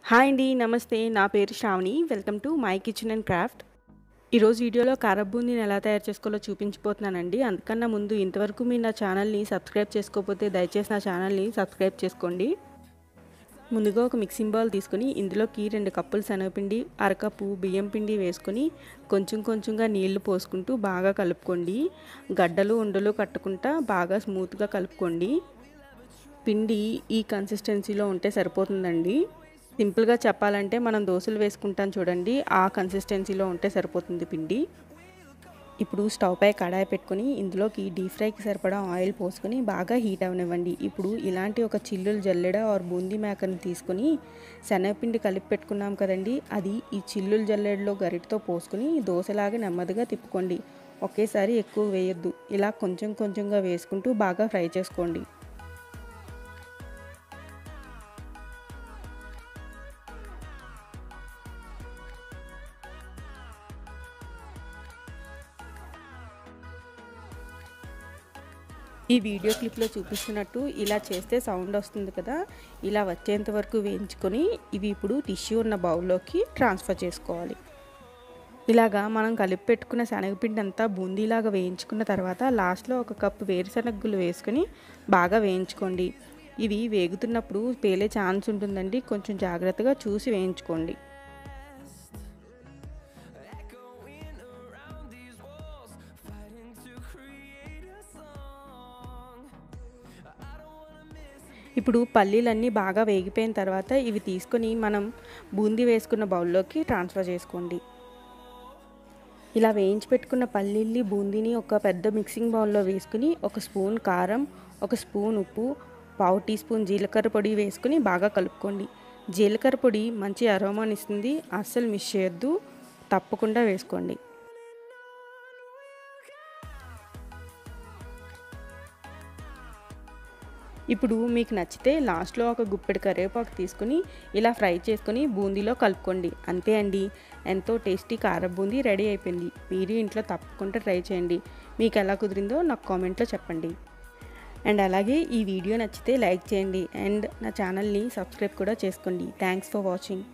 Hi అండి, నమస్తే. నా పేరు Sravani. Welcome to my kitchen and craft. ఈరోజు వీడియోలో కారపు బూందీని ఎలా తయారు చేసుకోవాలో చూపించబోతున్నానండి. అందుకన్నా ముందు ఇంతవరకు మీరు నా ఛానల్ని సబ్స్క్రైబ్ చేసుకోకపోతే దయచేసి నా ఛానల్ని సబ్స్క్రైబ్ చేసుకోండి. ముందుగా ఒక మిక్సింగ్ బౌల్ తీసుకొని ఇందులోకి 2 కప్పులు శనగపిండి, అరకప్పు బియ్యం పిండి వేసుకొని కొంచెం కొంచెంగా నీళ్లు పోసుకుంటూ బాగా కలుపుకోండి. గడ్డలు ఉండలు కట్టకుండా బాగా స్మూత్గా కలుపుకోండి. పిండి ఈ కన్సిస్టెన్సీలో ఉంటే సరిపోతుందండి. సింపుల్గా చెప్పాలంటే మనం దోశలు వేసుకుంటాం చూడండి, ఆ కన్సిస్టెన్సీలో ఉంటే సరిపోతుంది పిండి. ఇప్పుడు స్టవ్ పై కడాయి పెట్టుకొని ఇందులోకి డీప్ ఫ్రైకి సరిపడా ఆయిల్ పోసుకొని బాగా హీట్ అవనివ్వండి. ఇప్పుడు ఇలాంటి ఒక చిల్లులు జల్లెడ ఆర్ బూందీ మేకర్ని తీసుకొని శనగపిండి కలిపి పెట్టుకున్నాం కదండి, అది ఈ చిల్లులు జల్లెడలో గరిటతో పోసుకొని దోశలాగా నెమ్మదిగా తిప్పుకోండి. ఒకేసారి ఎక్కువ వేయొద్దు. ఇలా కొంచెం కొంచెంగా వేసుకుంటూ బాగా ఫ్రై చేసుకోండి. ఈ వీడియో క్లిప్లో చూపిస్తున్నట్టు ఇలా చేస్తే సౌండ్ వస్తుంది కదా, ఇలా వచ్చేంత వరకు వేయించుకొని ఇవి ఇప్పుడు టిష్యూ ఉన్న బౌల్లోకి ట్రాన్స్ఫర్ చేసుకోవాలి. ఇలాగా మనం కలిపి పెట్టుకున్న శనగపిండి అంతా బూందీలాగా వేయించుకున్న తర్వాత లాస్ట్లో 1 కప్పు వేరుశనగగుళ్ళు వేసుకొని బాగా వేయించుకోండి. ఇవి వేగుతున్నప్పుడు పేలే ఛాన్స్ ఉంటుందండి, కొంచెం జాగ్రత్తగా చూసి వేయించుకోండి. ఇప్పుడు పల్లీలన్నీ బాగా వేగిపోయిన తర్వాత ఇవి తీసుకొని మనం బూందీ వేసుకున్న బౌల్లోకి ట్రాన్స్ఫర్ చేసుకోండి. ఇలా వేయించి పెట్టుకున్న పల్లీల్ని బూందీని ఒక పెద్ద మిక్సింగ్ బౌల్లో వేసుకుని 1 స్పూన్ కారం, 1 స్పూన్ ఉప్పు, 1/2 టీ స్పూన్ జీలకర్ర పొడి వేసుకుని బాగా కలుపుకోండి. జీలకర్ర పొడి మంచి అరోమాని ఇస్తుంది, అస్సలు మిస్ చేయొద్దు, తప్పకుండా వేసుకోండి. ఇప్పుడు మీకు నచ్చితే లాస్ట్లో 1 గుప్పెడు కరివేపాకు తీసుకుని ఇలా ఫ్రై చేసుకొని బూందీలో కలుపుకోండి. అంతే అండి, ఎంతో టేస్టీ కారపు బూందీ రెడీ అయిపోయింది. మీరు ఇంట్లో తప్పకుండా ట్రై చేయండి. మీకు ఎలా కుదిరిందో నాకు కామెంట్లో చెప్పండి. అండ్ అలాగే ఈ వీడియో నచ్చితే లైక్ చేయండి అండ్ నా ఛానల్ని సబ్స్క్రైబ్ కూడా చేసుకోండి. Thanks for watching.